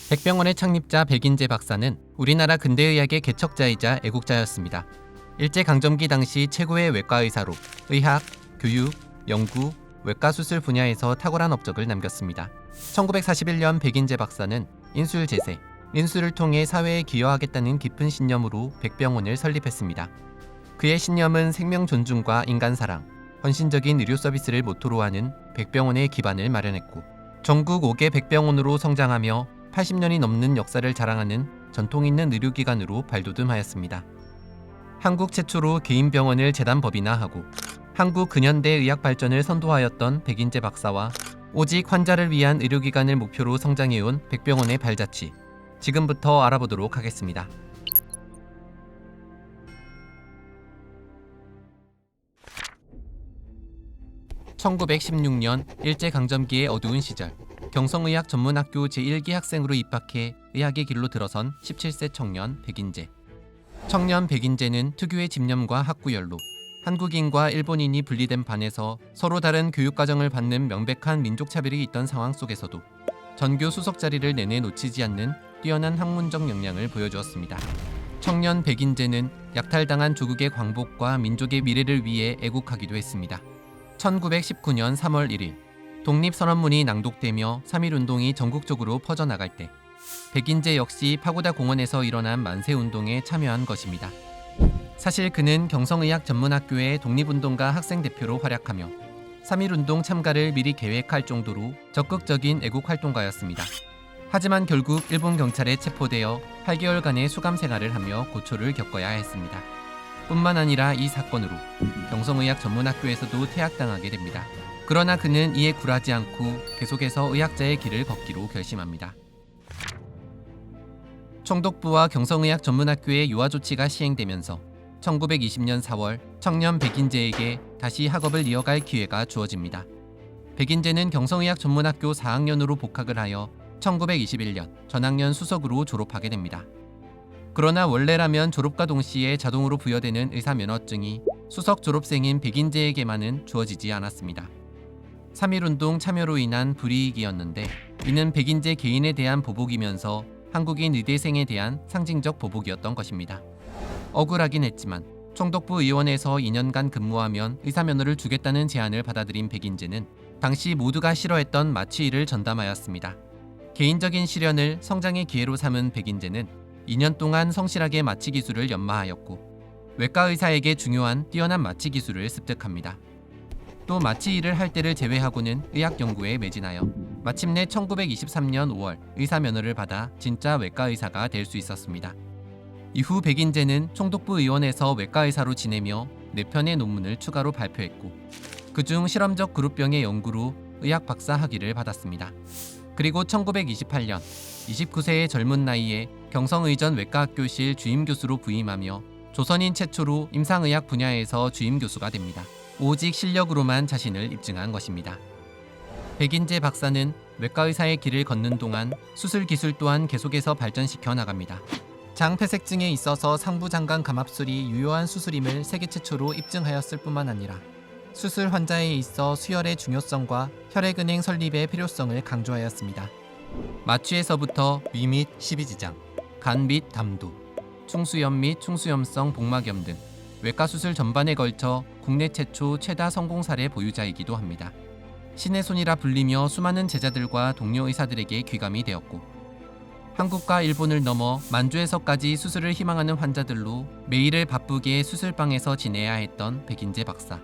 백병원의 창립자 백인재 박사는 우리나라 근대의학의 개척자이자 애국자였습니다. 일제강점기 당시 최고의 외과의사로 의학, 교육, 연구, 외과수술 분야에서 탁월한 업적을 남겼습니다. 1941년 백인재 박사는 인술재생, 인술을 통해 사회에 기여하겠다는 깊은 신념으로 백병원을 설립했습니다. 그의 신념은 생명 존중과 인간사랑, 헌신적인 의료 서비스를 모토로 하는 백병원의 기반을 마련했고, 전국 5개 백병원으로 성장하며 80년이 넘는 역사를 자랑하는 전통 있는 의료기관으로 발돋움하였습니다. 한국 최초로 개인병원을 재단법인화하고 한국 근현대 의학 발전을 선도하였던 백인재 박사와 오직 환자를 위한 의료기관을 목표로 성장해온 백병원의 발자취, 지금부터 알아보도록 하겠습니다. (1916년) 일제강점기의 어두운 시절, 경성의학전문학교 제1기 학생으로 입학해 의학의 길로 들어선 17세 청년 백인재. 청년 백인재는 특유의 집념과 학구열로 한국인과 일본인이 분리된 반에서 서로 다른 교육과정을 받는 명백한 민족차별이 있던 상황 속에서도 전교 수석 자리를 내내 놓치지 않는 뛰어난 학문적 역량을 보여주었습니다. 청년 백인재는 약탈당한 조국의 광복과 민족의 미래를 위해 애국하기도 했습니다. 1919년 3월 1일 독립선언문이 낭독되며 3.1운동이 전국적으로 퍼져나갈 때 백인재 역시 파고다 공원에서 일어난 만세운동에 참여한 것입니다. 사실 그는 경성의학전문학교의 독립운동가 학생대표로 활약하며 3.1운동 참가를 미리 계획할 정도로 적극적인 애국활동가였습니다. 하지만 결국 일본 경찰에 체포되어 8개월간의 수감생활을 하며 고초를 겪어야 했습니다. 뿐만 아니라 이 사건으로 경성의학전문학교에서도 퇴학당하게 됩니다. 그러나 그는 이에 굴하지 않고 계속해서 의학자의 길을 걷기로 결심합니다. 총독부와 경성의학전문학교의 유아 조치가 시행되면서 1920년 4월 청년 백인재에게 다시 학업을 이어갈 기회가 주어집니다. 백인재는 경성의학전문학교 4학년으로 복학을 하여 1921년 전학년 수석으로 졸업하게 됩니다. 그러나 원래라면 졸업과 동시에 자동으로 부여되는 의사 면허증이 수석 졸업생인 백인재에게만은 주어지지 않았습니다. 3.1운동 참여로 인한 불이익이었는데 이는 백인재 개인에 대한 보복이면서 한국인 의대생에 대한 상징적 보복이었던 것입니다. 억울하긴 했지만 총독부 의원에서 2년간 근무하면 의사면허를 주겠다는 제안을 받아들인 백인재는 당시 모두가 싫어했던 마취일을 전담하였습니다. 개인적인 시련을 성장의 기회로 삼은 백인재는 2년 동안 성실하게 마취 기술을 연마하였고 외과의사에게 중요한 뛰어난 마취 기술을 습득합니다. 또 마취 일을 할 때를 제외하고는 의학 연구에 매진하여 마침내 1923년 5월 의사 면허를 받아 진짜 외과의사가 될 수 있었습니다. 이후 백인재는 총독부 의원에서 외과의사로 지내며 4편의 논문을 추가로 발표했고 그중 실험적 그룹병의 연구로 의학 박사 학위를 받았습니다. 그리고 1928년 29세의 젊은 나이에 경성의전 외과학교실 주임교수로 부임하며 조선인 최초로 임상의학 분야에서 주임교수가 됩니다. 오직 실력으로만 자신을 입증한 것입니다. 백인재 박사는 외과의사의 길을 걷는 동안 수술 기술 또한 계속해서 발전시켜 나갑니다. 장폐색증에 있어서 상부장관 감압술이 유효한 수술임을 세계 최초로 입증하였을 뿐만 아니라 수술 환자에 있어 수혈의 중요성과 혈액은행 설립의 필요성을 강조하였습니다. 마취에서부터 위 및 십이지장, 간 및 담도, 충수염 및 충수염성 복막염 등 외과 수술 전반에 걸쳐 국내 최초 최다 성공 사례 보유자이기도 합니다. 신의 손이라 불리며 수많은 제자들과 동료 의사들에게 귀감이 되었고 한국과 일본을 넘어 만주에서까지 수술을 희망하는 환자들로 매일을 바쁘게 수술방에서 지내야 했던 백인재 박사.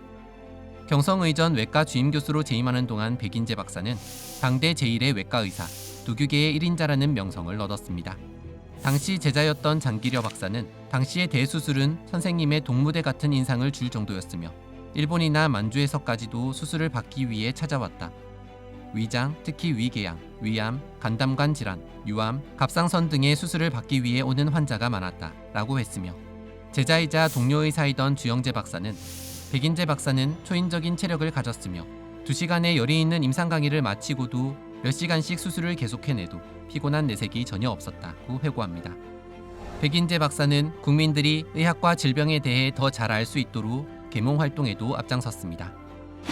경성의전 외과 주임교수로 재임하는 동안 백인재 박사는 당대 제1의 외과의사, 두규계의 1인자라는 명성을 얻었습니다. 당시 제자였던 장기려 박사는 당시의 대수술은 선생님의 동무대 같은 인상을 줄 정도였으며 일본이나 만주에서까지도 수술을 받기 위해 찾아왔다. 위장, 특히 위궤양, 위암, 간담관 질환, 유암, 갑상선 등의 수술을 받기 위해 오는 환자가 많았다 라고 했으며 제자이자 동료 의사이던 주영재 박사는 백인재 박사는 초인적인 체력을 가졌으며 2시간의 열이 있는 임상 강의를 마치고도 몇 시간씩 수술을 계속해내도 피곤한 내색이 전혀 없었다고 회고합니다. 백인재 박사는 국민들이 의학과 질병에 대해 더 잘 알 수 있도록 계몽 활동에도 앞장섰습니다.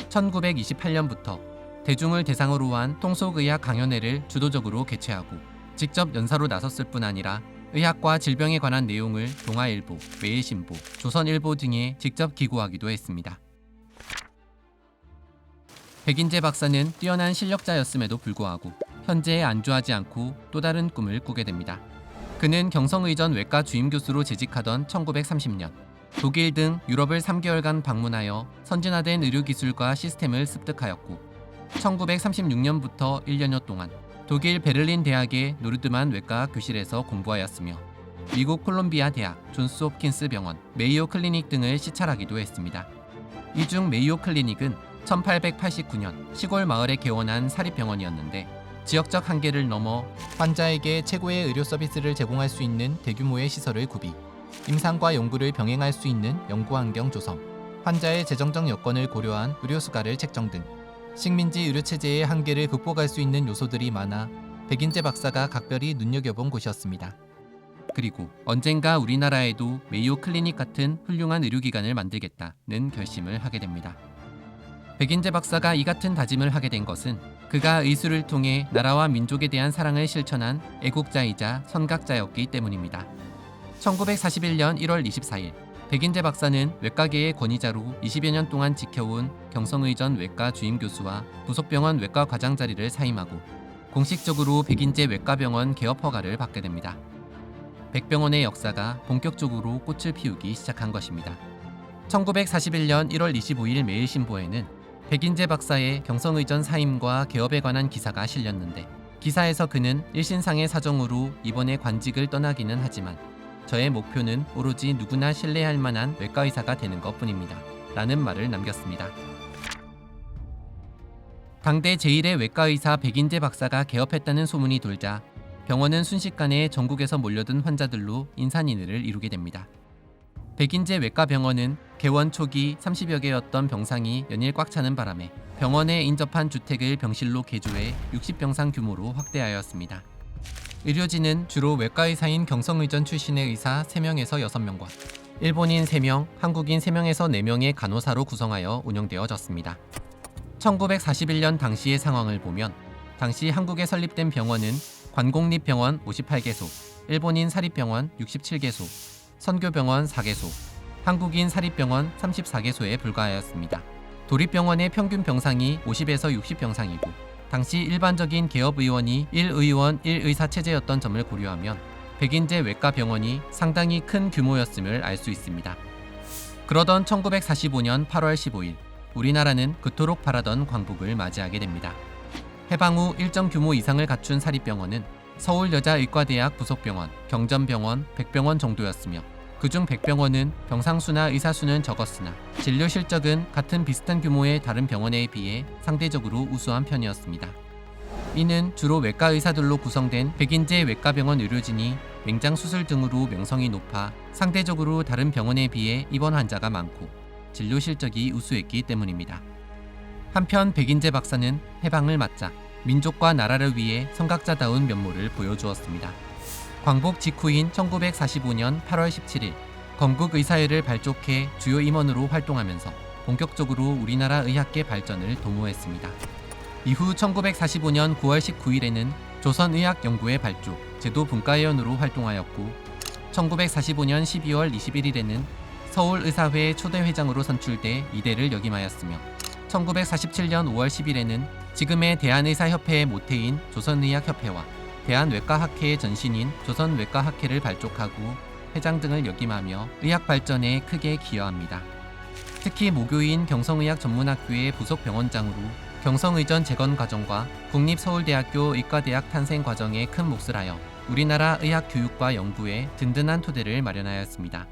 1928년부터 대중을 대상으로 한 통속의학 강연회를 주도적으로 개최하고 직접 연사로 나섰을 뿐 아니라 의학과 질병에 관한 내용을 동아일보, 매일신보, 조선일보 등에 직접 기고하기도 했습니다. 백인재 박사는 뛰어난 실력자였음에도 불구하고 현재에 안주하지 않고 또 다른 꿈을 꾸게 됩니다. 그는 경성의전 외과 주임교수로 재직하던 1930년 독일 등 유럽을 3개월간 방문하여 선진화된 의료기술과 시스템을 습득하였고 1936년부터 1년여 동안 독일 베를린 대학의 노르드만 외과 교실에서 공부하였으며 미국 콜롬비아 대학, 존스 홉킨스 병원, 메이오 클리닉 등을 시찰하기도 했습니다. 이 중 메이오 클리닉은 1889년 시골 마을에 개원한 사립병원이었는데 지역적 한계를 넘어 환자에게 최고의 의료 서비스를 제공할 수 있는 대규모의 시설을 구비, 임상과 연구를 병행할 수 있는 연구 환경 조성, 환자의 재정적 여건을 고려한 의료 수가를 책정 등 식민지 의료 체제의 한계를 극복할 수 있는 요소들이 많아 백인재 박사가 각별히 눈여겨본 곳이었습니다. 그리고 언젠가 우리나라에도 메이오 클리닉 같은 훌륭한 의료기관을 만들겠다는 결심을 하게 됩니다. 백인재 박사가 이 같은 다짐을 하게 된 것은 그가 의술을 통해 나라와 민족에 대한 사랑을 실천한 애국자이자 선각자였기 때문입니다. 1941년 1월 24일 백인재 박사는 외과계의 권위자로 20여 년 동안 지켜온 경성의전 외과 주임교수와 부속병원 외과 과장 자리를 사임하고 공식적으로 백인재 외과병원 개업 허가를 받게 됩니다. 백병원의 역사가 본격적으로 꽃을 피우기 시작한 것입니다. 1941년 1월 25일 매일신보에는 백인재 박사의 경성의전 사임과 개업에 관한 기사가 실렸는데 기사에서 그는 일신상의 사정으로 이번에 관직을 떠나기는 하지만 저의 목표는 오로지 누구나 신뢰할 만한 외과의사가 되는 것뿐입니다. 라는 말을 남겼습니다. 당대 제1의 외과의사 백인재 박사가 개업했다는 소문이 돌자 병원은 순식간에 전국에서 몰려든 환자들로 인산인해를 이루게 됩니다. 백인재 외과병원은 개원 초기 30여 개였던 병상이 연일 꽉 차는 바람에 병원에 인접한 주택을 병실로 개조해 60병상 규모로 확대하였습니다. 의료진은 주로 외과의사인 경성의전 출신의 의사 3명에서 6명과 일본인 3명, 한국인 3명에서 4명의 간호사로 구성하여 운영되어졌습니다. 1941년 당시의 상황을 보면 당시 한국에 설립된 병원은 관공립병원 58개소, 일본인 사립병원 67개소, 선교병원 4개소, 한국인 사립병원 34개소에 불과하였습니다. 도립병원의 평균 병상이 50에서 60병상이고 당시 일반적인 개업의원이 1의원 1의사 체제였던 점을 고려하면 백인재 외과병원이 상당히 큰 규모였음을 알 수 있습니다. 그러던 1945년 8월 15일 우리나라는 그토록 바라던 광복을 맞이하게 됩니다. 해방 후 일정 규모 이상을 갖춘 사립병원은 서울여자의과대학 부속병원, 경전병원, 백병원 정도였으며 그중 백병원은 병상수나 의사수는 적었으나 진료 실적은 같은 비슷한 규모의 다른 병원에 비해 상대적으로 우수한 편이었습니다. 이는 주로 외과 의사들로 구성된 백인재 외과병원 의료진이 맹장수술 등으로 명성이 높아 상대적으로 다른 병원에 비해 입원 환자가 많고 진료 실적이 우수했기 때문입니다. 한편 백인재 박사는 해방을 맞자 민족과 나라를 위해 선각자다운 면모를 보여주었습니다. 광복 직후인 1945년 8월 17일 건국의사회를 발족해 주요 임원으로 활동하면서 본격적으로 우리나라 의학계 발전을 도모했습니다. 이후 1945년 9월 19일에는 조선의학연구회 발족, 제도분과위원으로 활동하였고 1945년 12월 21일에는 서울의사회 초대회장으로 선출돼 이대를 역임하였으며 1947년 5월 10일에는 지금의 대한의사협회의 모태인 조선의학협회와 대한외과학회의 전신인 조선외과학회를 발족하고 회장 등을 역임하며 의학 발전에 크게 기여합니다. 특히 모교인 경성의학전문학교의 부속병원장으로 경성의전 재건 과정과 국립서울대학교 의과대학 탄생 과정에 큰 몫을 하여 우리나라 의학 교육과 연구에 든든한 토대를 마련하였습니다.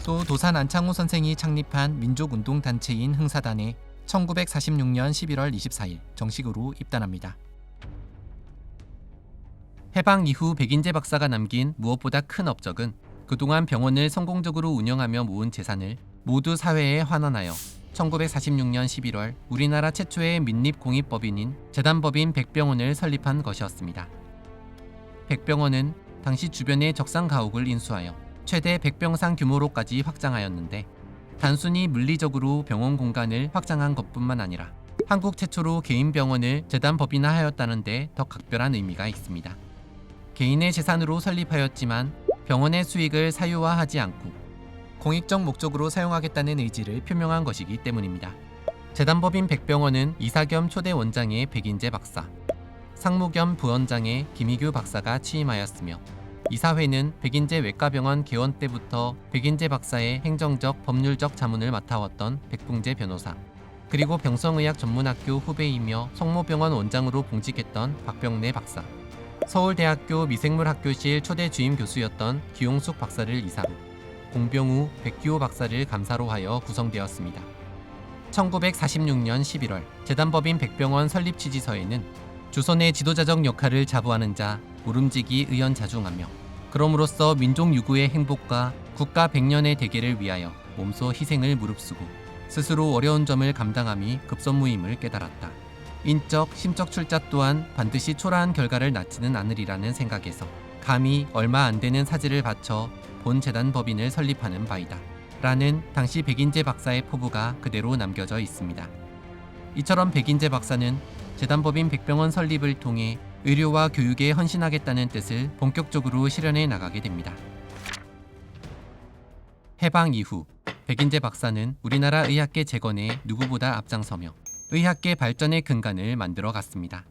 또 도산 안창호 선생이 창립한 민족운동단체인 흥사단에 1946년 11월 24일 정식으로 입단합니다. 해방 이후 백인재 박사가 남긴 무엇보다 큰 업적은 그동안 병원을 성공적으로 운영하며 모은 재산을 모두 사회에 환원하여 1946년 11월 우리나라 최초의 민립공익법인인 재단법인 백병원을 설립한 것이었습니다. 백병원은 당시 주변의 적상 가옥을 인수하여 최대 100병상 규모로까지 확장하였는데 단순히 물리적으로 병원 공간을 확장한 것뿐만 아니라 한국 최초로 개인 병원을 재단법인화하였다는 데 더 각별한 의미가 있습니다. 개인의 재산으로 설립하였지만 병원의 수익을 사유화하지 않고 공익적 목적으로 사용하겠다는 의지를 표명한 것이기 때문입니다. 재단법인 백병원은 이사 겸 초대 원장의 백인재 박사, 상무 겸 부원장의 김희규 박사가 취임하였으며 이사회는 백인재 외과병원 개원 때부터 백인재 박사의 행정적, 법률적 자문을 맡아왔던 백붕재 변호사, 그리고 병성의학 전문학교 후배이며 성모병원 원장으로 봉직했던 박병래 박사, 서울대학교 미생물학교실 초대 주임 교수였던 기용숙 박사를 이사로, 공병우, 백규호 박사를 감사로 하여 구성되었습니다. 1946년 11월 재단법인 백병원 설립 취지서에는 조선의 지도자적 역할을 자부하는 자, 모름지기 의원 자중하며 그럼으로써 민족 유구의 행복과 국가 백년의 대계를 위하여 몸소 희생을 무릅쓰고 스스로 어려운 점을 감당함이 급선무임을 깨달았다. 인적, 심적 출자 또한 반드시 초라한 결과를 낳지는 않으리라는 생각에서 감히 얼마 안 되는 사지를 바쳐 본 재단 법인을 설립하는 바이다. 라는 당시 백인재 박사의 포부가 그대로 남겨져 있습니다. 이처럼 백인재 박사는 재단법인 백병원 설립을 통해 의료와 교육에 헌신하겠다는 뜻을 본격적으로 실현해 나가게 됩니다. 해방 이후 백인재 박사는 우리나라 의학계 재건에 누구보다 앞장서며 의학계 발전의 근간을 만들어 갔습니다.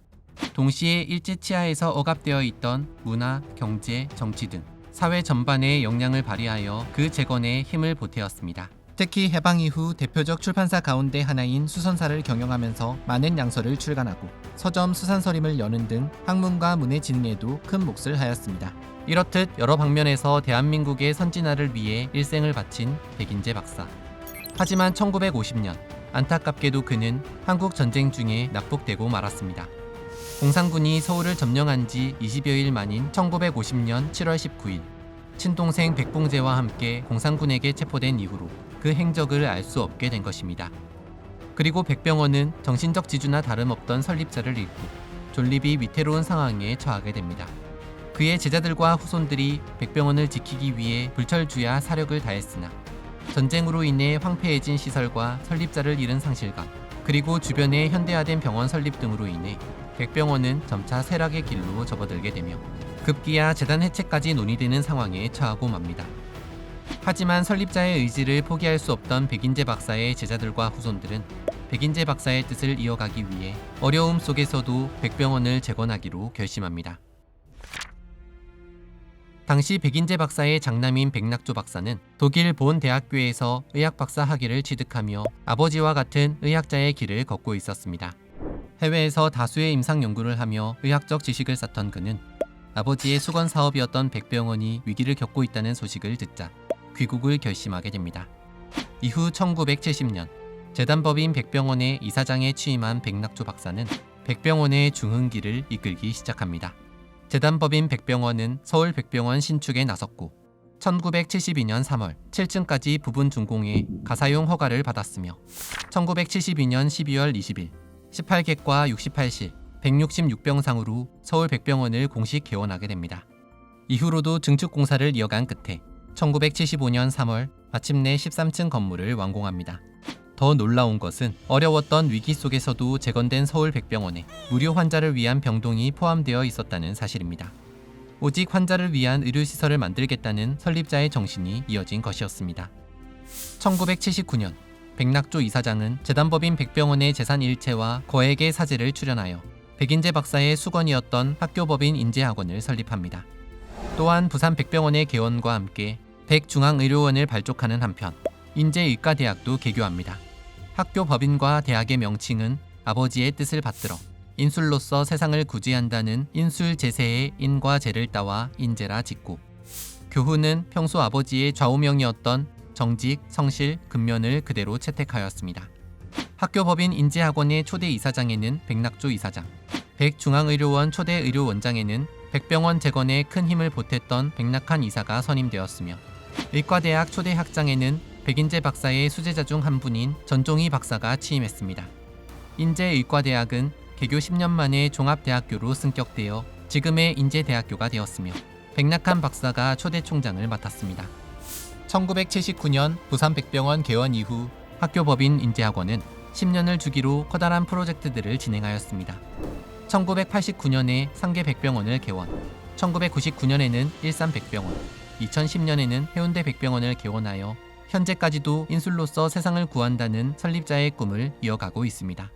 동시에 일제치하에서 억압되어 있던 문화, 경제, 정치 등 사회 전반에 역량을 발휘하여 그 재건에 힘을 보태었습니다. 특히 해방 이후 대표적 출판사 가운데 하나인 수선사를 경영하면서 많은 양서를 출간하고 서점 수산서림을 여는 등 학문과 문의 진흥에도 큰 몫을 하였습니다. 이렇듯 여러 방면에서 대한민국의 선진화를 위해 일생을 바친 백인재 박사. 하지만 1950년 안타깝게도 그는 한국 전쟁 중에 납북되고 말았습니다. 공산군이 서울을 점령한 지 20여일 만인 1950년 7월 19일 친동생 백봉재와 함께 공산군에게 체포된 이후로 그 행적을 알 수 없게 된 것입니다. 그리고 백병원은 정신적 지주나 다름없던 설립자를 잃고 존립이 위태로운 상황에 처하게 됩니다. 그의 제자들과 후손들이 백병원을 지키기 위해 불철주야 사력을 다했으나 전쟁으로 인해 황폐해진 시설과 설립자를 잃은 상실감, 그리고 주변의 현대화된 병원 설립 등으로 인해 백병원은 점차 쇠락의 길로 접어들게 되며 급기야 재단 해체까지 논의되는 상황에 처하고 맙니다. 하지만 설립자의 의지를 포기할 수 없던 백인재 박사의 제자들과 후손들은 백인재 박사의 뜻을 이어가기 위해 어려움 속에서도 백병원을 재건하기로 결심합니다. 당시 백인재 박사의 장남인 백낙조 박사는 독일 본 대학교에서 의학 박사 학위를 취득하며 아버지와 같은 의학자의 길을 걷고 있었습니다. 해외에서 다수의 임상 연구를 하며 의학적 지식을 쌓던 그는 아버지의 수건 사업이었던 백병원이 위기를 겪고 있다는 소식을 듣자 귀국을 결심하게 됩니다. 이후 1970년 재단법인 백병원의 이사장에 취임한 백낙조 박사는 백병원의 중흥기를 이끌기 시작합니다. 재단법인 백병원은 서울 백병원 신축에 나섰고 1972년 3월 7층까지 부분 준공해 가사용 허가를 받았으며 1972년 12월 20일 18객과 68실 166병상으로 서울 백병원을 공식 개원하게 됩니다. 이후로도 증축 공사를 이어간 끝에 1975년 3월 마침내 13층 건물을 완공합니다. 더 놀라운 것은 어려웠던 위기 속에서도 재건된 서울 백병원에 무료 환자를 위한 병동이 포함되어 있었다는 사실입니다. 오직 환자를 위한 의료시설을 만들겠다는 설립자의 정신이 이어진 것이었습니다. 1979년 백낙조 이사장은 재단법인 백병원의 재산 일체와 거액의 사재를 출연하여 백인재 박사의 수건이었던 학교법인 인재학원을 설립합니다. 또한 부산 백병원의 개원과 함께 백중앙의료원을 발족하는 한편 인재의과대학도 개교합니다. 학교 법인과 대학의 명칭은 아버지의 뜻을 받들어 인술로서 세상을 구제한다는 인술제세의 인과 제를 따와 인재라 짓고, 교훈은 평소 아버지의 좌우명이었던 정직, 성실, 근면을 그대로 채택하였습니다. 학교 법인 인재학원의 초대 이사장에는 백낙조 이사장, 백중앙의료원 초대 의료원장에는 백병원 재건에 큰 힘을 보탰던 백낙한 이사가 선임되었으며, 의과대학 초대 학장에는 백인재 박사의 수제자 중 한 분인 전종희 박사가 취임했습니다. 인제의과대학은 개교 10년 만에 종합대학교로 승격되어 지금의 인제대학교가 되었으며 백낙한 박사가 초대 총장을 맡았습니다. 1979년 부산 백병원 개원 이후 학교법인 인재학원은 10년을 주기로 커다란 프로젝트들을 진행하였습니다. 1989년에 상계 백병원을 개원, 1999년에는 일산백병원, 2010년에는 해운대 백병원을 개원하여 현재까지도 인술로서 세상을 구한다는 설립자의 꿈을 이어가고 있습니다.